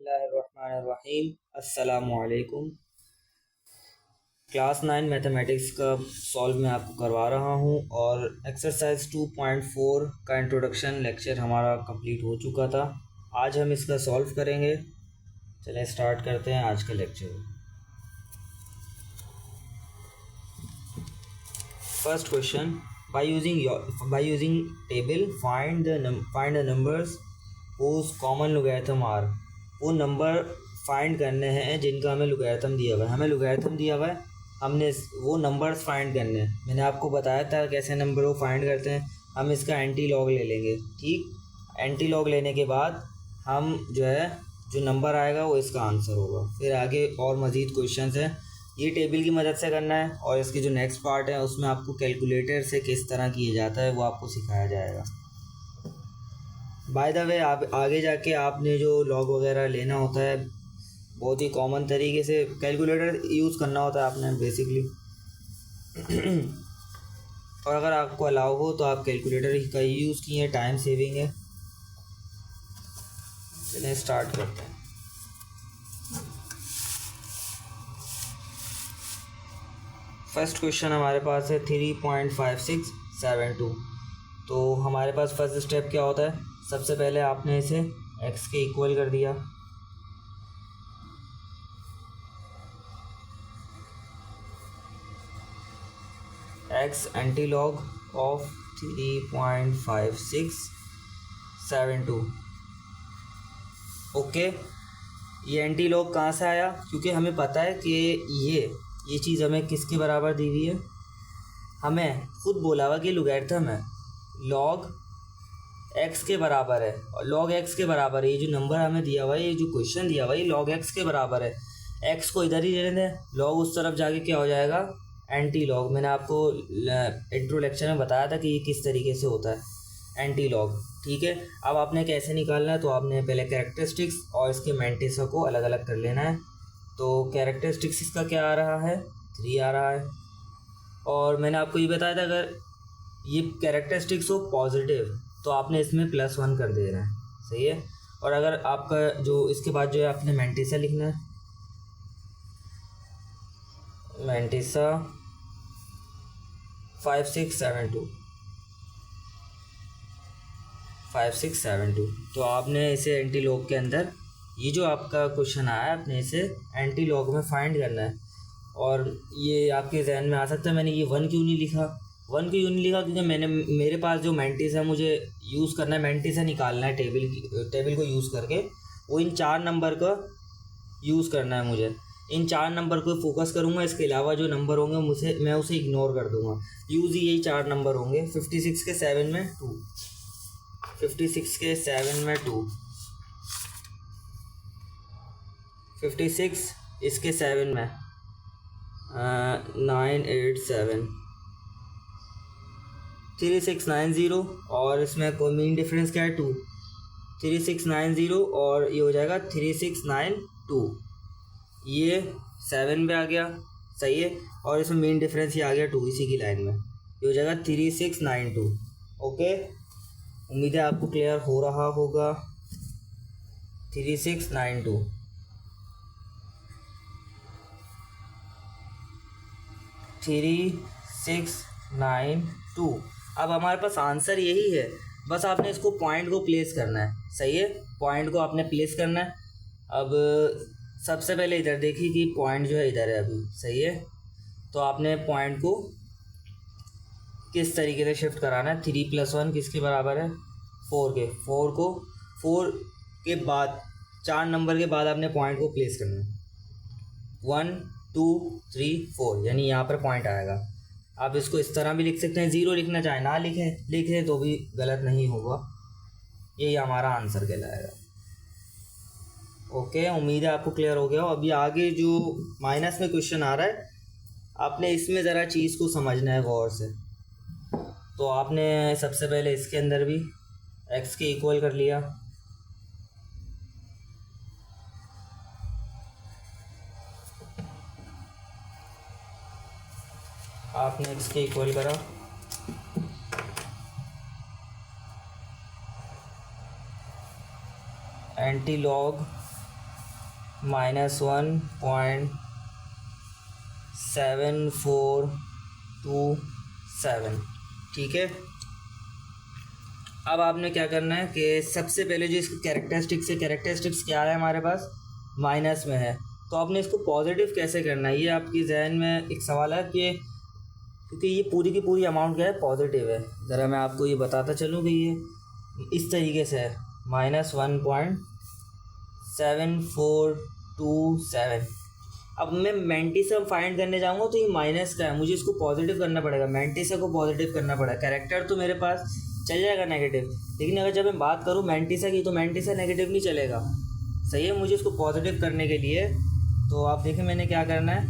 बिस्मिल्लाहिर्रहमानिर्रहीम। अस्सलामुअलैकुम। Class 9 mathematics का सॉल्व मैं आपको करवा रहा हूँ और एक्सरसाइज 2.4 का इंट्रोडक्शन लेक्चर हमारा कंप्लीट हो चुका था। आज हम इसका सॉल्व करेंगे। चलें स्टार्ट करते हैं आज का lecture. First question, by using table find the numbers whose common logarithm are. वो नंबर फाइंड करने हैं जिनका हमें लोगैरिथम दिया हुआ है। हमें लोगैरिथम दिया हुआ है, हमने वो नंबर्स फाइंड करने हैं। मैंने आपको बताया था कैसे नंबर को फाइंड करते हैं। हम इसका एंटी लॉग ले लेंगे। ठीक, एंटी लॉग लेने के बाद हम जो नंबर आएगा वो इसका आंसर होगा। फिर आगे और मज़ीद क्वेश्चंस हैं, ये टेबल की मदद से करना है। और इसकी जो नेक्स्ट पार्ट है उसमें आपको कैलकुलेटर से किस तरह किया जाता है वो आपको सिखाया जाएगा। बाय द वे, आप आगे जाके आपने जो लॉग वगैरह लेना होता है बहुत ही कॉमन तरीके से कैलकुलेटर यूज़ करना होता है आपने बेसिकली। और अगर आपको अलाउ हो तो आप कैलकुलेटर का यूज़ किए, टाइम सेविंग है। चलिए स्टार्ट करते हैं। फर्स्ट क्वेश्चन हमारे पास है 3.5672। तो हमारे पास फर्स्ट स्टेप क्या होता है, सबसे पहले आपने इसे x के इक्वल कर दिया। x anti log of 3.5672। Okay, ये एंटी लॉग कहाँ से आया, क्योंकि हमें पता है कि ये चीज़ हमें किसके बराबर दी हुई है। हमें खुद बोला हुआ कि लोगैरिथम है, लॉग x के बराबर है। और लॉग x के बराबर है, ये जो नंबर हमें दिया हुआ है, ये जो क्वेश्चन दिया हुआ है, ये लॉग x के बराबर है। x को इधर ही लेने दें, लॉग उस तरफ जाके क्या हो जाएगा, एंटी लॉग। मैंने आपको इंट्रो लेक्चर में बताया था कि ये किस तरीके से होता है, एंटी लॉग। ठीक है, अब आपने कैसे निकालना है, तो आपने पहले कैरेक्टरिस्टिक्स और इसके मैंटिसा को अलग अलग कर लेना है। तो कैरेक्टरिस्टिक्स इसका क्या आ रहा है, 3 आ रहा है। और मैंने आपको ये बताया था अगर ये कैरेक्टरिस्टिक्स हो पॉजिटिव तो आपने इसमें +1 कर देना है, सही है। और अगर आपका जो इसके बाद जो है आपने मैंटिसा लिखना है, मैंटिसा 5672। तो आपने इसे एंटी लॉग के अंदर, ये जो आपका क्वेश्चन आया है आपने इसे एंटी लॉग में फाइंड करना है। और ये आपके जहन में आ सकता है मैंने ये 1 क्यों नहीं लिखा। 1 क्यों नहीं लिखा, क्योंकि मेरे पास जो मैंटिस है मुझे यूज़ करना है, मैंटिस है निकालना है टेबल को यूज़ करके। वो इन 4 नंबर का यूज़ करना है मुझे। इन 4 नंबर को फोकस करूँगा, इसके अलावा जो नंबर होंगे मैं उसे इग्नोर कर दूँगा। यूज़ ही यही 4 नंबर होंगे। 56 के 7 में 2, 56 के 7 में 2, 56 इसके 7 में 987, 3690। और इसमें कोई मीन डिफरेंस क्या है, 2, 3690 और ये हो जाएगा 3692। ये 7 पे आ गया, सही है। और इसमें मीन डिफरेंस ये आ गया 2 इसी की लाइन में, ये हो जाएगा 3692। ओके, उम्मीद है आपको क्लियर हो रहा होगा। 3692, 3692। अब हमारे पास आंसर यही है, बस आपने इसको पॉइंट को प्लेस करना है, सही है। पॉइंट को आपने प्लेस करना है। अब सबसे पहले इधर देखिए कि पॉइंट जो है इधर है अभी, सही है। तो आपने पॉइंट को किस तरीके से शिफ्ट कराना है, 3 + 1 किसके बराबर है, 4 के। 4 के बाद 4 नंबर के बाद आपने पॉइंट को प्लेस करना है, 1 2 3 4, यानी यहाँ पर पॉइंट आएगा। आप इसको इस तरह भी लिख सकते हैं, 0 लिखना चाहे ना लिखें तो भी गलत नहीं होगा। यही हमारा आंसर कहलाएगा। ओके, उम्मीद है आपको क्लियर हो गया हो। अभी आगे जो माइनस में क्वेश्चन आ रहा है, आपने इसमें ज़रा चीज़ को समझना है गौर से। तो आपने सबसे पहले इसके अंदर भी x के इक्वल कर लिया, आपने x के इक्वल करा। Anti log -1.7427। ठीक है। अब आपने क्या करना है कि सबसे पहले जो इसकी कैरेक्टरिस्टिक्स क्या है हमारे पास, माइनस में है, तो आपने इसको पॉजिटिव कैसे करना है, ये आपकी जहन में एक सवाल है कि क्योंकि ये पूरी की पूरी अमाउंट क्या है, पॉजिटिव है। ज़रा मैं आपको ये बताता चलूँ कि ये इस तरीके से है, -1.7427। अब मैं मैंटिसा फाइंड करने जाऊँगा तो ये माइनस का है, मुझे इसको पॉजिटिव करना पड़ेगा, मैंटिसा को पॉजिटिव करना पड़ेगा। कैरेक्टर तो मेरे पास चल जाएगा नेगेटिव, लेकिन अगर जब मैं बात करूँ मैंटिसा की तो मैंटिसा नेगेटिव नहीं चलेगा। सही है, मुझे इसको पॉजिटिव करने के लिए तो आप देखें मैंने क्या करना है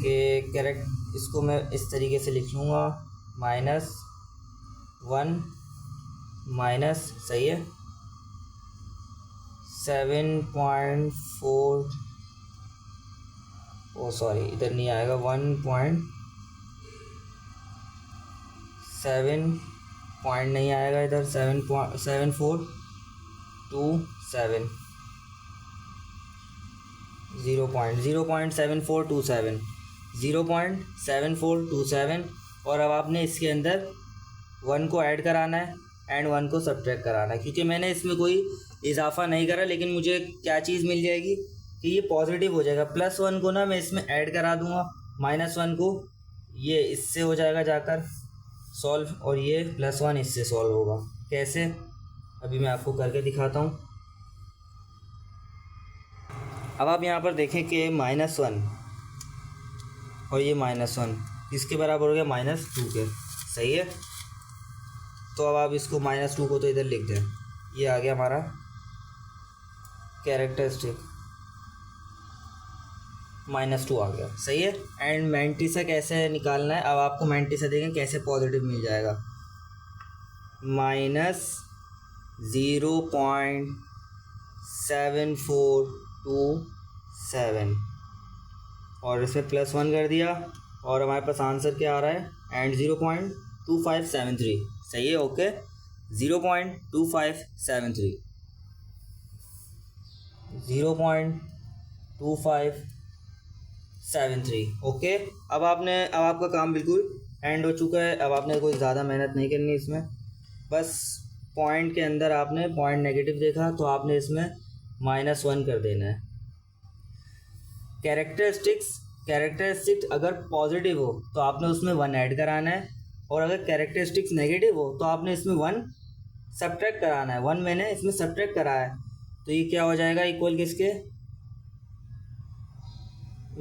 कि इसको मैं इस तरीके से लिख लूँगा, -1 माइनस, सही है, 7.4, ओ सॉरी इधर नहीं आएगा, 1.7 पॉइंट नहीं आएगा इधर, 7.7427, 0.7427। और अब आपने इसके अंदर 1 को ऐड कराना है एंड 1 को सब्ट्रैक्ट कराना है, क्योंकि मैंने इसमें कोई इजाफा नहीं करा, लेकिन मुझे क्या चीज़ मिल जाएगी कि ये पॉजिटिव हो जाएगा। +1 को ना मैं इसमें ऐड करा दूंगा, -1 को ये इससे हो जाएगा जाकर सॉल्व, और ये +1 इससे सॉल्व होगा। कैसे, अभी मैं आपको करके दिखाता हूँ। अब आप यहाँ पर देखें कि -1 और ये -1 किसके बराबर हो गया, -2 के। सही है, तो अब आप इसको -2 को तो इधर लिख दें, ये आ गया हमारा कैरेक्टरिस्टिक, -2 आ गया। सही है। एंड मैंटिसा कैसे निकालना है, अब आपको मैंटिसा देखें कैसे पॉजिटिव मिल जाएगा, -0.7427 और इसमें +1 कर दिया, और हमारे पास आंसर क्या आ रहा है, एंड 0.2573। सही है, ओके, 0.2573, 0.2573। ओके। अब आपका काम बिल्कुल एंड हो चुका है। अब आपने कोई ज़्यादा मेहनत नहीं करनी इसमें, बस पॉइंट के अंदर आपने पॉइंट नेगेटिव देखा तो आपने इसमें -1 कर देना है। कैरेक्टरिस्टिक्स अगर पॉजिटिव हो तो आपने उसमें 1 ऐड कराना है, और अगर कैरेक्टरिस्टिक्स नेगेटिव हो तो आपने इसमें 1 सब्ट्रैक्ट कराना है। 1 मैंने इसमें सब्ट्रैक्ट कराया है, तो ये क्या हो जाएगा, इक्वल किसके,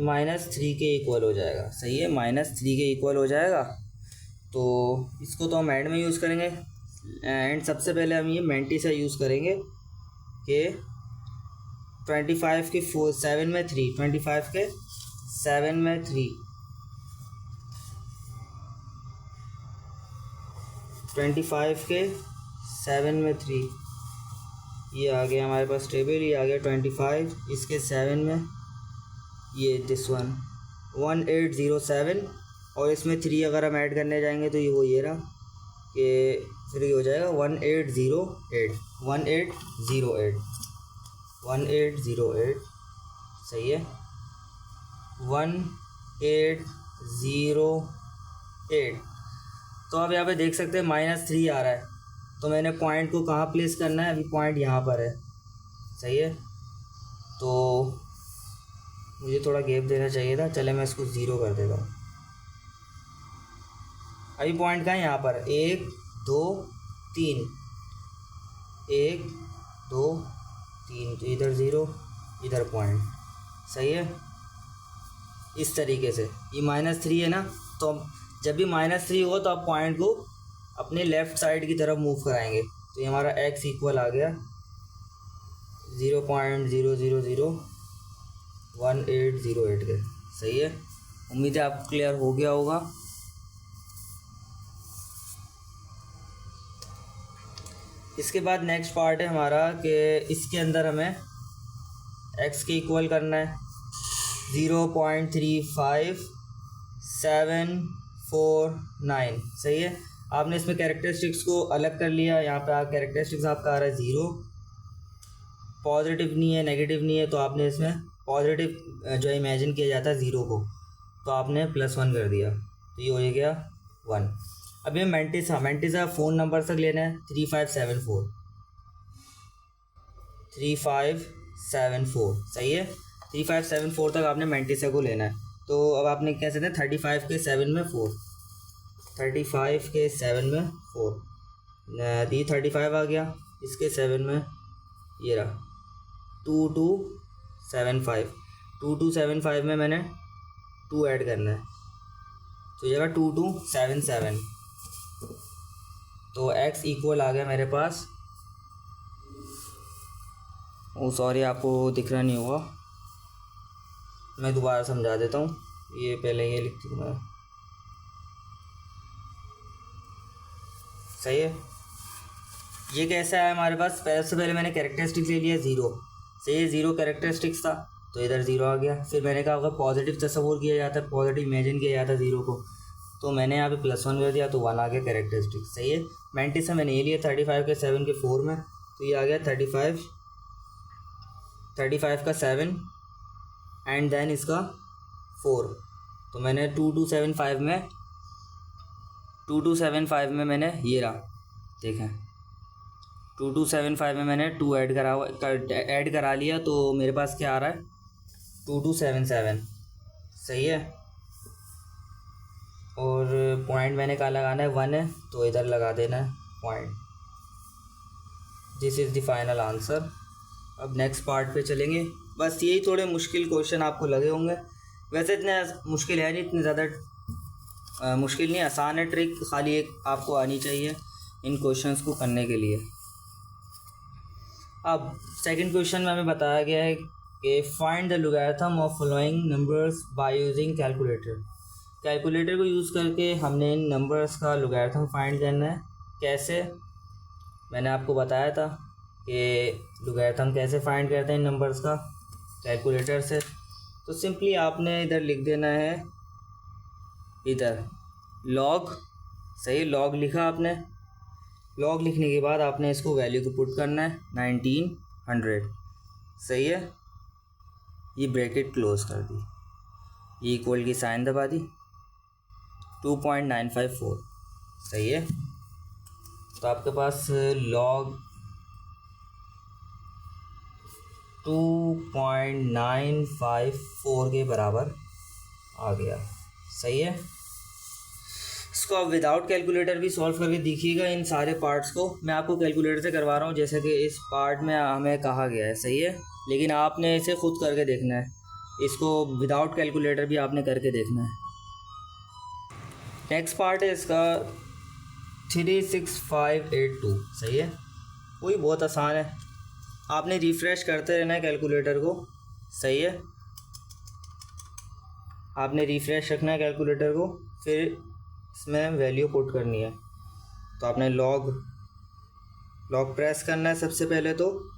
-3 के इक्वल हो जाएगा। सही है, -3 के इक्वल हो जाएगा। तो इसको तो हम एंड में यूज़ करेंगे, एंड सबसे पहले हम ये मैंटिसा यूज़ करेंगे कि 25 के 7 में 3, 25 के 7 में 3, 25 के 7 में 3, ये आ गया हमारे पास टेबल, ये आ गया 25 इसके 7 में, ये दिस 1807, और इसमें 3 अगर हम ऐड करने जाएंगे तो ये रहा कि फिर ये हो जाएगा 1808। सही है, 1808। तो आप यहाँ पे देख सकते हैं -3 आ रहा है, तो मैंने पॉइंट को कहाँ प्लेस करना है, अभी पॉइंट यहाँ पर है। सही है, तो मुझे थोड़ा गैप देना चाहिए था, चले मैं इसको 0 कर देता हूँ। अभी पॉइंट कहाँ है, यहाँ पर 1 2 3, 1 2 3, तो इधर 0 इधर पॉइंट। सही है, इस तरीके से ये -3 है ना, तो जब भी -3 होगा तो आप पॉइंट को अपने लेफ़्ट साइड की तरफ मूव कराएंगे, तो ये हमारा x इक्वल आ गया 0.000180 के। सही है, उम्मीद है आपको क्लियर हो गया होगा। इसके बाद नेक्स्ट पार्ट है हमारा कि इसके अंदर हमें x के इक्वल करना है 0.35749। सही है, आपने इसमें कैरेक्टरिस्टिक्स को अलग कर लिया, यहाँ पे कैरेक्टरिस्टिक्स आपका आ रहा है पॉजिटिव नहीं है, नेगेटिव नहीं है, तो आपने इसमें पॉजिटिव जो इमेजिन किया जाता है ज़ीरो को, तो आपने +1 कर दिया, तो ये हो गया 1। अब ये मेंटिसा फ़ोन नंबर तक लेना है 3574 सही है। 3574 तक आपने मेंटिसा को लेना है। तो अब आपने कह सकते हैं 35 के 7 में 4, 35 के 7 में 4, ये 35 आ गया, इसके 7 में ये रहा 2275, 2275 में मैंने 2 ऐड करना है, तो ये 2277, तो x इक्वल आ गया मेरे पास, ओ सॉरी आपको दिख रहा नहीं हुआ, मैं दोबारा समझा देता हूँ, ये पहले ये लिख दूँ मैं, सही है। ये कैसा है हमारे पास, सबसे पहले मैंने कैरेक्टरिस्टिक्स ले लिया 0, सही, 0 कैरेक्टरिस्टिक्स था तो इधर 0 आ गया। फिर मैंने कहा अगर पॉजिटिव तस्वुर किया जाता है, पॉजिटिव इमेजिन किया जाता है 0 को, तो मैंने यहाँ पे +1 कर दिया, तो 1 आ गया कैरेक्टरिस्टिक्स, सही है। मेंटिस से मैंने ये लिया 35 के 7 के 4 में, तो ये आ गया 35 का 7 एंड देन इसका 4, तो मैंने 2275 में मैंने ये रहा, देखें 2275 में मैंने 2 ऐड करा लिया, तो मेरे पास क्या आ रहा है 2277, सही है। और पॉइंट मैंने कहाँ लगाना है, 1 है तो इधर लगा देना है point. This is the final answer. अब नेक्स्ट पार्ट पे चलेंगे। बस यही थोड़े मुश्किल क्वेश्चन आपको लगे होंगे, वैसे इतने मुश्किल है नहीं, इतने ज़्यादा मुश्किल नहीं, आसान है। ट्रिक खाली एक आपको आनी चाहिए इन क्वेश्चंस को करने के लिए। अब सेकंड क्वेश्चन में हमें बताया गया है कि find the logarithm of following numbers by using calculator. Calculator को यूज़ करके हमने इन नंबर्स का लॉगरिथम फाइंड करना है। कैसे, मैंने आपको बताया था कि लॉगरिथम कैसे फाइंड करते हैं इन नंबर्स का कैलकुलेटर से। तो सिंपली आपने इधर लिख देना है, इधर लॉग, सही, लॉग लिखा आपने। लॉग लिखने के बाद आपने इसको वैल्यू को पुट करना है 1900, सही है। ये ब्रैकेट क्लोज कर दी, ये इक्वल की साइन दबा दी, 2.954, सही है। तो आपके पास लॉग 2.954 के बराबर आ गया, सही है। इसको आप विदाउट कैलकुलेटर भी सॉल्व करके देखिएगा। इन सारे पार्ट्स को मैं आपको कैलकुलेटर से करवा रहा हूँ, जैसे कि इस पार्ट में हमें कहा गया है, सही है, लेकिन आपने इसे खुद करके देखना है। इसको विदाउट कैलकुलेटर भी आपने करके देखना है। नेक्स्ट पार्ट है इसका 36582, सही है। वही बहुत आसान है, आपने रिफ़्रेश करते रहना है कैलकुलेटर को, सही है। आपने रिफ़्रेश रखना है कैलकुलेटर को, फिर इसमें वैल्यू पुट करनी है। तो आपने लॉग प्रेस करना है। सबसे पहले तो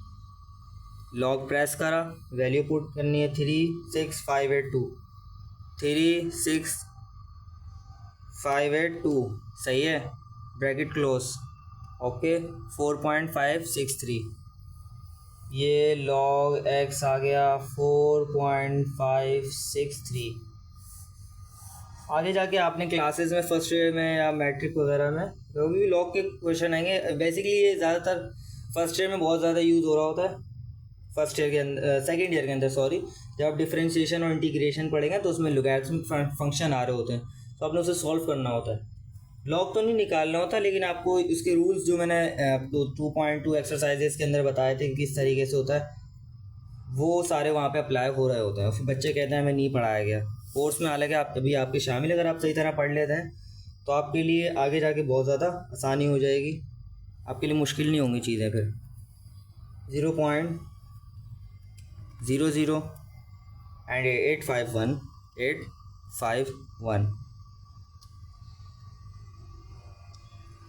लॉग प्रेस करा, वैल्यू पुट करनी है 36582, सही है, ब्रैकेट क्लोज, ओके। 4.563, ये लॉग एक्स आ गया 4.563। आगे जाके आपने क्लासेस में फर्स्ट ईयर में या मैट्रिक वगैरह में जो भी लॉग के क्वेश्चन आएंगे, बेसिकली ये ज़्यादातर फर्स्ट ईयर में बहुत ज़्यादा यूज़ हो रहा होता है। फर्स्ट ईयर के अंदर, सेकेंड ईयर के अंदर सॉरी, जब आप डिफरेंशिएशन और इंटीग्रेशन पढ़ेंगे तो उसमें लॉगरिथम फंक्शन आ रहे होते हैं, तो आपने उसे सॉल्व करना होता है। लॉग तो नहीं निकालना होता, लेकिन आपको उसके रूल्स जो मैंने 2.2 एक्सरसाइजेस के अंदर बताए थे किस तरीके से होता है, वो सारे वहाँ पे अप्लाई हो रहे होते हैं। फिर बच्चे कहते हैं हमें नहीं पढ़ाया गया कोर्स में, हालांकि आप अभी आपके शामिल, अगर आप सही तरह पढ़ लेते हैं तो आपके लिए आगे जाके बहुत ज़्यादा आसानी हो जाएगी, आपके लिए मुश्किल नहीं होंगी चीज़ें। फिर 0.00 एंड 851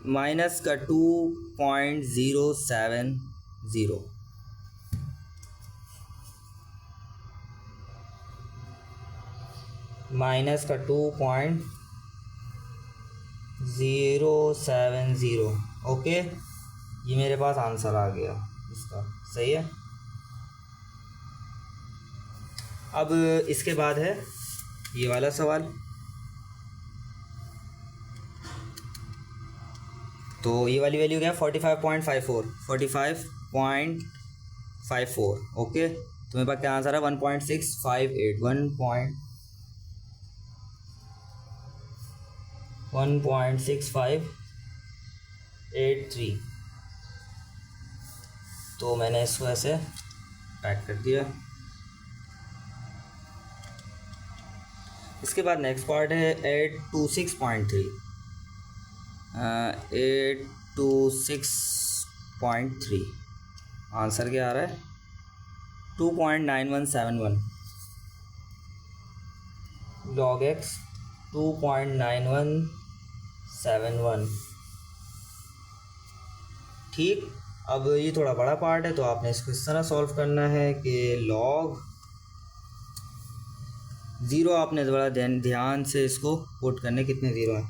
माइनस का 2.070, माइनस का 2.070, ओके। ये मेरे पास आंसर आ गया इसका, सही है। अब इसके बाद है ये वाला सवाल। तो ये वाली वैल्यू क्या है 45.54 45.54 ओके। तो मेरे पास क्या आंसर है 1.658 1.6583। तो मैंने इसको ऐसे पैक कर दिया। इसके बाद नेक्स्ट पार्ट है 826.3 826.3 आंसर क्या आ रहा है 2.9171 log x 2.9171। ठीक। अब ये थोड़ा बड़ा पार्ट है तो आपने इसको इस तरह सॉल्व करना है कि log ज़ीरो आपने बड़ा ध्यान से इसको पुट करने। कितने ज़ीरो हैं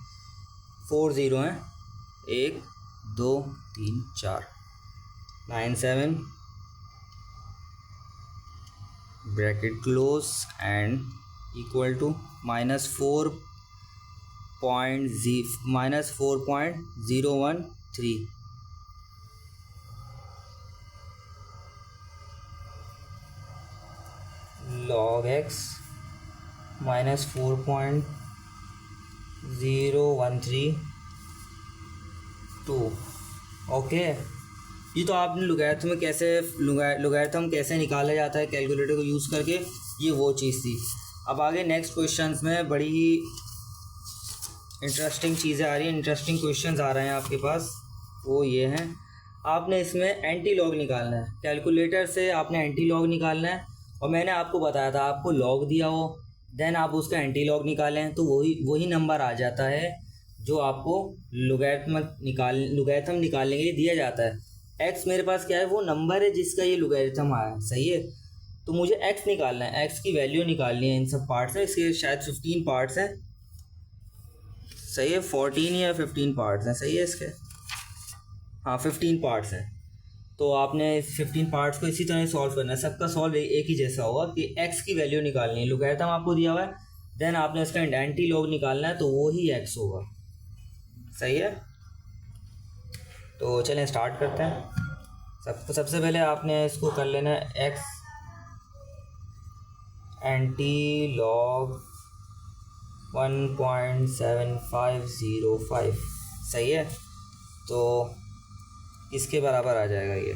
4 ज़ीरो हैं 1 2 3 4 9 7 bracket close and equal to -4.013 log x -4.0132 okay. ये तो आपने लॉगरिथम में कैसे लॉगरिथम कैसे निकाला जाता है कैलकुलेटर को यूज़ करके, ये वो चीज़ थी। अब आगे नेक्स्ट क्वेश्चंस में बड़ी ही इंटरेस्टिंग चीज़ें आ रही हैं, इंटरेस्टिंग क्वेश्चंस आ रहे हैं आपके पास। वो ये हैं, आपने इसमें एंटी लॉग निकालना है। कैलकुलेटर से आपने एंटी लॉग निकालना है और मैंने आपको बताया था आपको लॉग दिया हो देन आप उसका एंटी लॉग निकालें तो वही नंबर आ जाता है जो आपको लॉगरिथम निकालने के लिए दिया जाता है। एक्स मेरे पास क्या है वो नंबर है जिसका ये लॉगरिथम आया है, सही है। तो मुझे एक्स निकालना है, एक्स की वैल्यू निकालनी है। इन सब पार्ट्स हैं, इसके शायद 15 पार्ट्स हैं, सही है। 14 या 15 पार्ट्स हैं, सही है इसके, हाँ 15 पार्ट्स हैं। तो आपने 15 पार्ट्स को इसी तरह सॉल्व करना है। सबका सॉल्व एक ही जैसा होगा कि एक्स की वैल्यू निकालनी है। लॉगरिथम आपको दिया हुआ है देन आपने उसका एंटी लॉग निकालना है तो वो ही एक्स होगा, सही है। तो चलें स्टार्ट करते हैं। सबसे पहले आपने इसको कर लेना है एक्स एंटी लॉग 1.7505, सही है। तो इसके बराबर आ जाएगा ये।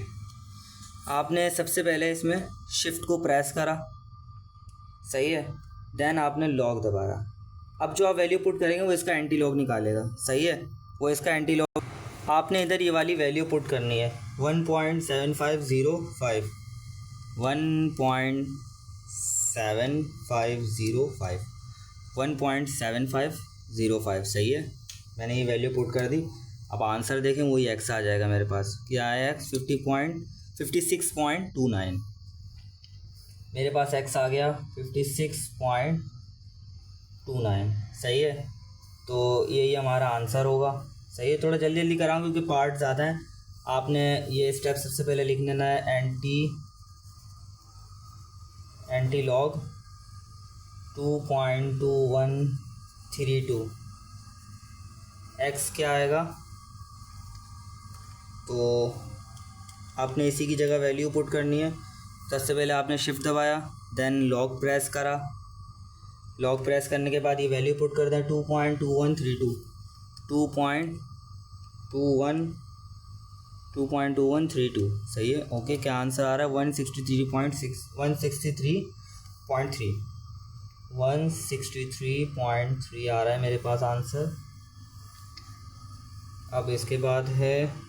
आपने सबसे पहले इसमें शिफ्ट को प्रेस करा, सही है, देन आपने लॉग दबाया। अब जो आप वैल्यू पुट करेंगे वो इसका एंटी लॉग निकालेगा, सही है। वो इसका एंटी लॉग आपने इधर ये वाली वैल्यू पुट करनी है 1.7505 1.7505 सही है। मैंने ये वैल्यू पुट कर दी। अब आंसर देखें वही एक्स आ जाएगा मेरे पास। क्या है एक्स 56.29 मेरे पास एक्स आ गया 56.29, सही है। तो यही हमारा आंसर होगा, सही है। थोड़ा जल्दी जल्दी कराऊँ क्योंकि पार्ट ज़्यादा है। आपने ये स्टेप सबसे पहले लिख लेना है एंटी लॉग 2.2132 एक्स क्या आएगा। तो आपने इसी की जगह वैल्यू पुट करनी है। सबसे पहले आपने शिफ्ट दबाया देन लॉग प्रेस करा। लॉग प्रेस करने के बाद ये वैल्यू पुट कर दें 2.2132 सही है। ओके, क्या आंसर आ रहा है 163.3 आ रहा है मेरे पास आंसर। अब इसके बाद है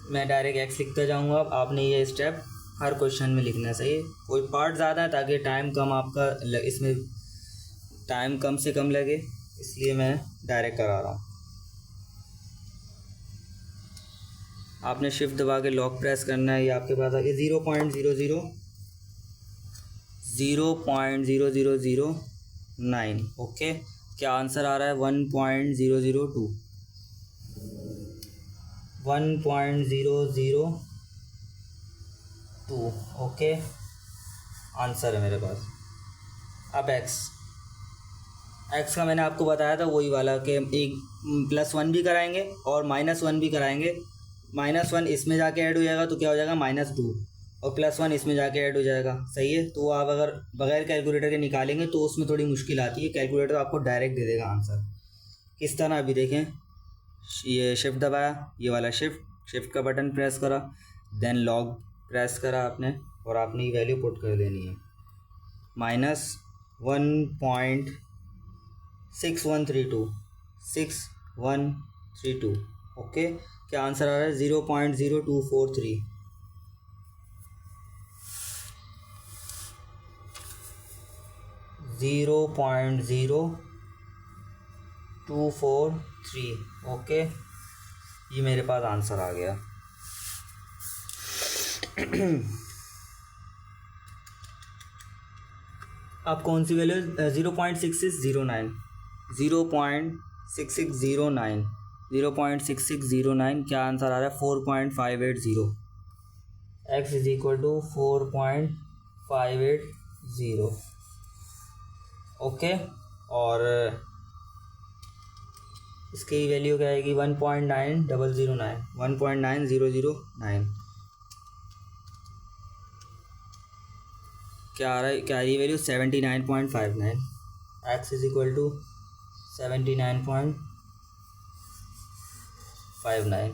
मैं डायरेक्ट एक्स लिखता जाऊंगा। अब आपने ये स्टेप हर क्वेश्चन में लिखना है, सही है। कोई पार्ट ज़्यादा है ताकि टाइम कम आपका इसमें टाइम कम से कम लगे, इसलिए मैं डायरेक्ट करा रहा हूँ। आपने शिफ्ट दबा के लॉक प्रेस करना है। ये आपके पास आ गया 0.0009। ओके, क्या आंसर आ रहा है 1.002 1.002। ओके, आंसर है मेरे पास। अब एक्स का मैंने आपको बताया था वही वाला कि एक +1 भी कराएंगे और -1 भी कराएंगे। -1 इसमें जाके ऐड हो जाएगा तो क्या हो जाएगा -2, और +1 इसमें जाके ऐड हो जाएगा। सही है, तो आप अगर बगैर कैलकुलेटर के निकालेंगे तो उसमें थोड़ी मुश्किल आती है। कैलकुलेटर आपको डायरेक्ट दे देगा आंसर। किस तरह, अभी देखें, ये शिफ्ट दबाया, ये वाला शिफ्ट का बटन प्रेस करा, देन लॉग प्रेस करा आपने, और आपने ये वैल्यू पुट कर देनी है -1.6132। ओके, क्या आंसर आ रहा है? 0.0243। ओके, ये मेरे पास आंसर आ गया। अब कौन सी वैल्यू? 0.6609 0.6609। क्या आंसर आ रहा है? 4.580। x is equal to 4.580। Okay, और इसकी वैल्यू क्या आएगी? 1.9009। क्या आ रहा है? क्या ये value? 79.59। x is equal to 79.59।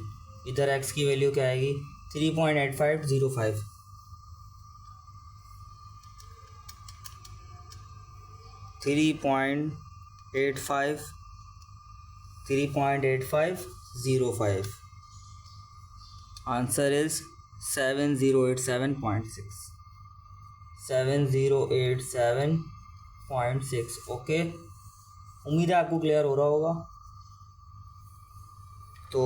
इधर x की वैल्यू क्या आएगी? 3.8505। 3.8505। Answer is 7087.6। 7087.6। ओके, उम्मीद है आपको क्लियर हो रहा होगा। तो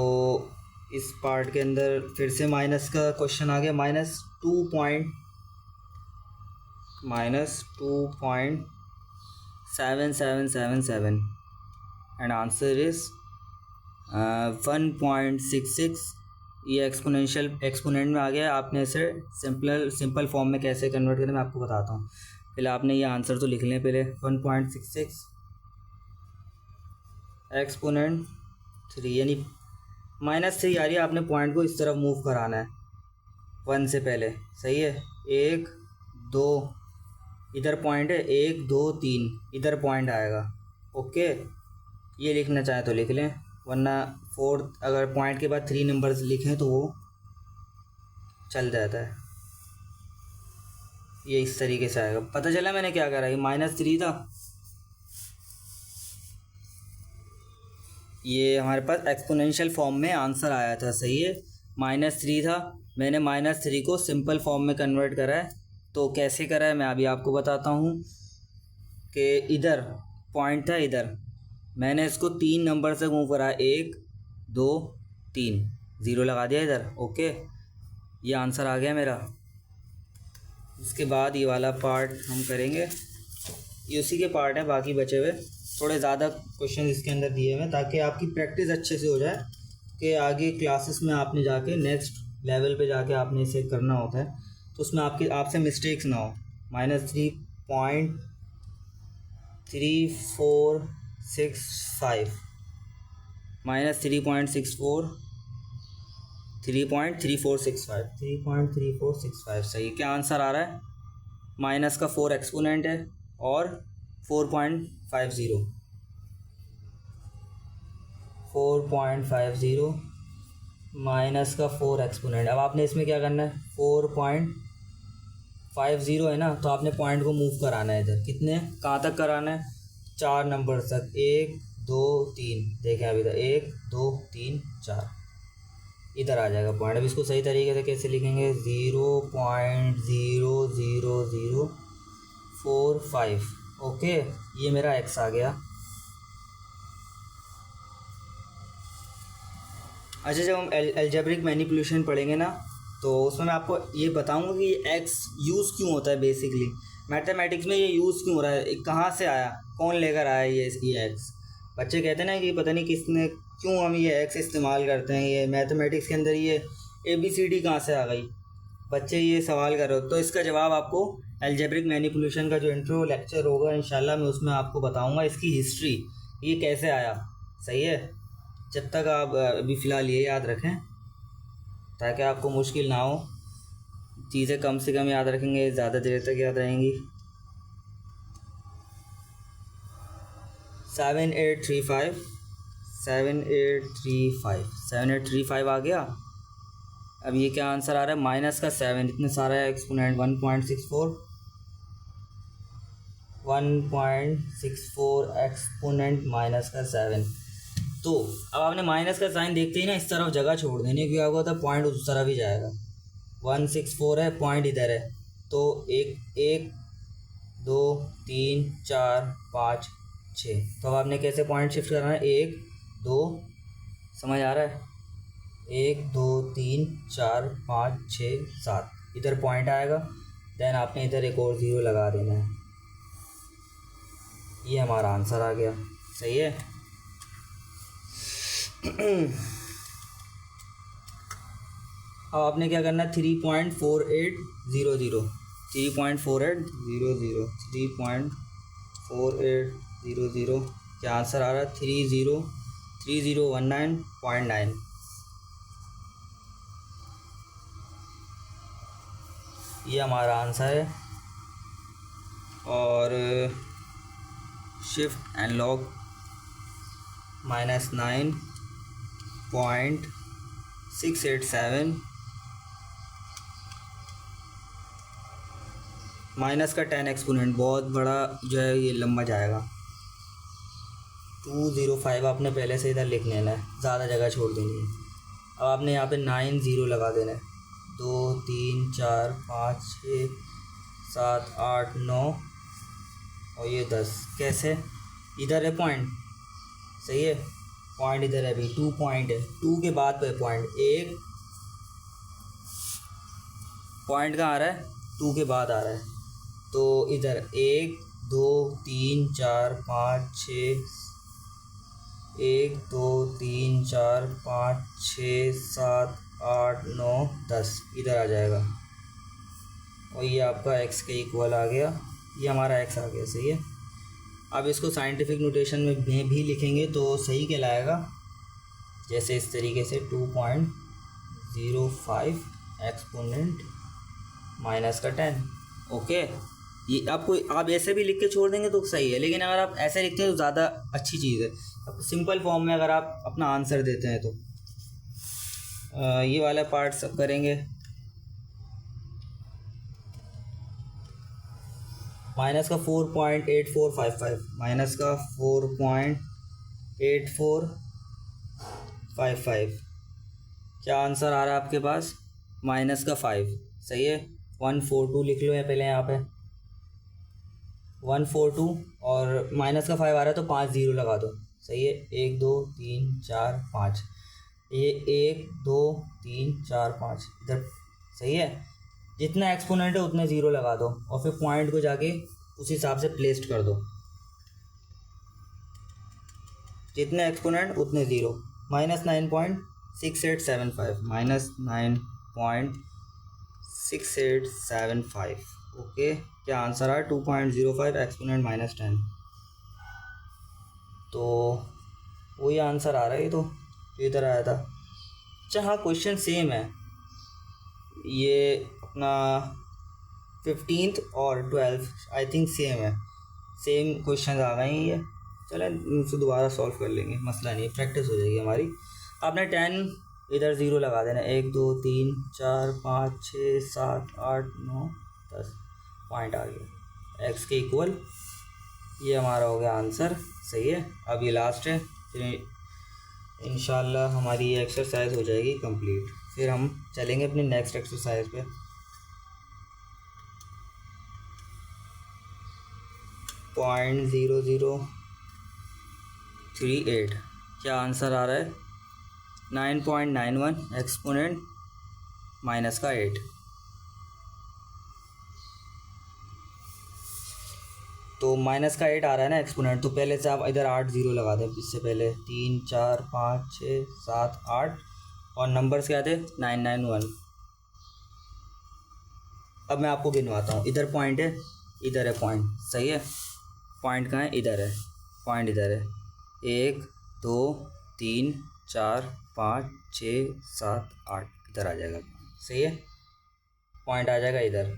इस पार्ट के अंदर फिर से माइनस का क्वेश्चन आ गया। -2.7777 एंड आंसर इज 1.66। ये एक्सपोनेंट में आ गया। आपने इसे सिंपल फॉर्म में कैसे कन्वर्ट करें मैं आपको बताता हूँ। पहले आपने ये आंसर तो लिख लें पहले। 1.66 एक्सपोनेंट 3 यानी -3 आ रही है। आपने पॉइंट को इस तरफ मूव कराना है 1 से पहले। सही है, 1 2 इधर पॉइंट है, 1 2 3 इधर पॉइंट आएगा। ओके, ये लिखना चाहे तो लिख लें, वरना 4 अगर पॉइंट के बाद 3 नंबर्स लिखें तो वो चल जाता है। ये इस तरीके से आएगा। पता चला मैंने क्या करा? ये -3 था, ये हमारे पास एक्सपोनेंशियल फॉर्म में आंसर आया था। सही है, -3 था, मैंने -3 को सिंपल फॉर्म में कन्वर्ट करा है। तो कैसे करा है मैं अभी आपको बताता हूँ कि इधर पॉइंट था, इधर मैंने इसको 3 नंबर से मूव करा, 1 2 3, 0 लगा दिया इधर। ओके, ये आंसर आ गया मेरा। इसके बाद ये वाला पार्ट हम करेंगे, ये उसी के पार्ट है, बाकी बचे हुए थोड़े ज़्यादा क्वेश्चन इसके अंदर दिए हुए ताकि आपकी प्रैक्टिस अच्छे से हो जाए कि आगे क्लासेस में आपने जाके नेक्स्ट लेवल पे जाके आपने इसे करना होता है तो उसमें आपसे मिस्टेक्स ना हो। -3.3465 -3.3465 सही। क्या आंसर आ रहा है? माइनस का 4 एक्सपोनेंट है और 4.50 माइनस का 4 एक्सपोनेंट। अब आपने इसमें क्या करना है? 4.50 है ना, तो आपने पॉइंट को मूव कराना है इधर। कितने कहाँ तक कराना है? 4 नंबर तक, 1 2 3। देखें अभी तक 1 2 3 4 इधर आ जाएगा पॉइंट। अब इसको सही तरीके से कैसे लिखेंगे? 0.00045। ओके, ये मेरा एक्स आ गया। अच्छा, जब हम अलजेब्रिक मैनिपुलेशन पढ़ेंगे ना तो उसमें मैं आपको ये बताऊंगा कि ये एक्स यूज़ क्यों होता है। बेसिकली मैथमेटिक्स में ये यूज़ क्यों हो रहा है, कहाँ से आया, कौन लेकर आया ये एक्स। बच्चे कहते हैं ना कि पता नहीं किसने, क्यों हम ये एक्स इस्तेमाल करते हैं, ये मैथमेटिक्स के अंदर ये ABCD कहाँ से आ गई। बच्चे ये सवाल कर रहे हो, तो इसका जवाब आपको अलजेब्रिक मैनिपुलेशन का जो इंट्रो लेक्चर होगा इंशाल्लाह मैं उसमें आपको बताऊंगा इसकी हिस्ट्री, ये कैसे आया। सही है, जब तक आप अभी फ़िलहाल ये याद रखें ताकि आपको मुश्किल ना हो। चीज़ें कम से कम याद रखेंगे, ज़्यादा देर तक याद रहेंगी। 7835 आ गया। अब ये क्या आंसर आ रहा है, माइनस का 7, इतने सारा है एक्सपोनेंट 1.64 एक्सपोनेंट माइनस का 7। तो अब आपने माइनस का साइन देखते ही ना इस तरफ जगह छोड़ देनी, क्योंकि आपको होता पॉइंट उस तरफ ही जाएगा। 164 है, पॉइंट इधर है, तो 1 2 3 4 5 6। तो अब आपने कैसे पॉइंट शिफ्ट करना है, 1 2, समझ आ रहा है, 1 2 3 4 5 6 7, इधर पॉइंट आएगा। देन आपने इधर एक और 0 लगा देना है। ये हमारा आंसर आ गया। सही है। अब आपने क्या करना है, 3.4800 क्या आंसर आ रहा है, 3019.9। ये हमारा आंसर है। और शिफ्ट एंड लॉग -9.687 माइनस का 10 एक्सपोनेंट, बहुत बड़ा जो है ये लंबा जाएगा। 205 आपने पहले से इधर लिख लेना है, ज़्यादा जगह छोड़ देनी है। अब आपने यहाँ पे 9 0 लगा देना है, 2 3 4 5 6 7 8 9 और ये 10। कैसे, इधर है पॉइंट। सही है, पॉइंट इधर है, अभी 2 पॉइंट है, 2 के बाद पे पॉइंट, एक पॉइंट कहाँ आ रहा है, 2 के बाद आ रहा है। तो इधर 1 2 3 4 5 6 1 2 3 4 5 6 7 8 9 10 इधर आ जाएगा। और ये आपका x के इक्वल आ गया, ये हमारा x आ गया। सही है। अब इसको साइंटिफिक नोटेशन में भी लिखेंगे तो सही कहलाएगा, जैसे इस तरीके से 2.05 एक्सपोनेंट माइनस का 10। ओके, ये आपको आप ऐसे भी लिख के छोड़ देंगे तो सही है, लेकिन अगर आप ऐसे लिखते हैं तो ज़्यादा अच्छी चीज़ है। अब सिंपल फॉर्म में अगर आप अपना आंसर देते हैं तो ये वाला पार्ट सब करेंगे। माइनस का 4.8455, माइनस का 4.8455, क्या आंसर आ रहा है आपके पास, माइनस का 5। सही है, 142 लिख लो या पहले यहाँ पे 142 और माइनस का 5 आ रहा है तो 5 0 लगा दो। सही है, 1 2 3 4 5, ये 1 2 3 4 5 इधर। सही है, जितना एक्सपोनेंट है उतने 0 लगा दो और फिर पॉइंट को जाके उस हिसाब से प्लेस्ड कर दो, जितने एक्सपोनेंट उतने 0। -9.6875, -9.6875। ओके, क्या आंसर है, 2.05 एक्सपोनेंट -10। तो वही आंसर आ रहा है, ये तो इधर आया था। अच्छा हाँ, क्वेश्चन सेम है, ये अपना 15th और 12th आई थिंक सेम है, सेम क्वेश्चन आ गए हैं ये। चलें उनसे दोबारा सॉल्व कर लेंगे, मसला नहीं, प्रैक्टिस हो जाएगी हमारी। आपने 10 इधर 0 लगा देना, 1 2 3 4 5 6 7 8 9 10, पॉइंट आ गया, x के इक्वल। ये हमारा हो गया आंसर। सही है। अब ये लास्ट है, फिर इंशाल्लाह हमारी ये एक्सरसाइज हो जाएगी कंप्लीट, फिर हम चलेंगे अपनी नेक्स्ट एक्सरसाइज पे। .0038, क्या आंसर आ रहा है, 9.91 एक्सपोनेंट माइनस का 8। तो माइनस का 8 आ रहा है ना एक्सपोनेंट, तो पहले से आप इधर 8 0 लगा दें, इससे पहले 3 4 5 6 7 8 और नंबर्स क्या थे 991। अब मैं आपको गिनवाता हूँ। इधर पॉइंट है, इधर है पॉइंट, सही है। पॉइंट कहाँ है? इधर है, पॉइंट इधर है। 1 2 3 4 5 6 7 8 इधर आ जाएगा, सही है। पॉइंट आ जाएगा इधर।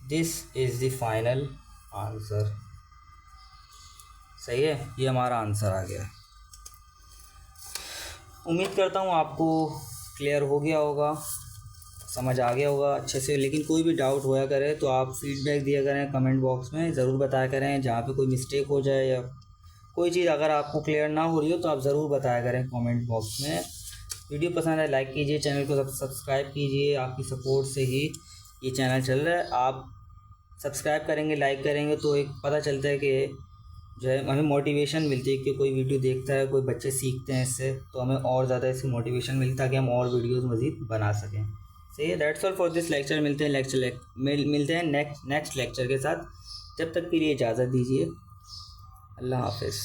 This is the final answer, सही है। ये हमारा आंसर आ गया। उम्मीद करता हूँ आपको क्लियर हो गया होगा, समझ आ गया होगा अच्छे से। लेकिन कोई भी डाउट होया करे तो आप फीडबैक दिया करें कमेंट बॉक्स में, ज़रूर बताया करें। जहाँ पे कोई मिस्टेक हो जाए या कोई चीज़ अगर आपको क्लियर ना हो रही हो तो आप ज़रूर बताया करें कमेंट बॉक्स में। वीडियो पसंद है लाइक कीजिए, चैनल को सब्सक्राइब कीजिए। आपकी सपोर्ट से ही ये चैनल चल रहा है। आप सब्सक्राइब करेंगे, लाइक करेंगे तो एक पता चलता है कि जो है हमें मोटिवेशन मिलती है कि कोई वीडियो देखता है, कोई बच्चे सीखते हैं इससे, तो हमें और ज़्यादा इसकी मोटिवेशन मिलता है कि हम और वीडियोस मज़ीद बना सकें। सही है। That's all for this lecture. मिलते हैं मिलते हैं नेक्स्ट लेक्चर के साथ। जब तक के लिए इजाज़त दीजिए। अल्लाह हाफ़िज़।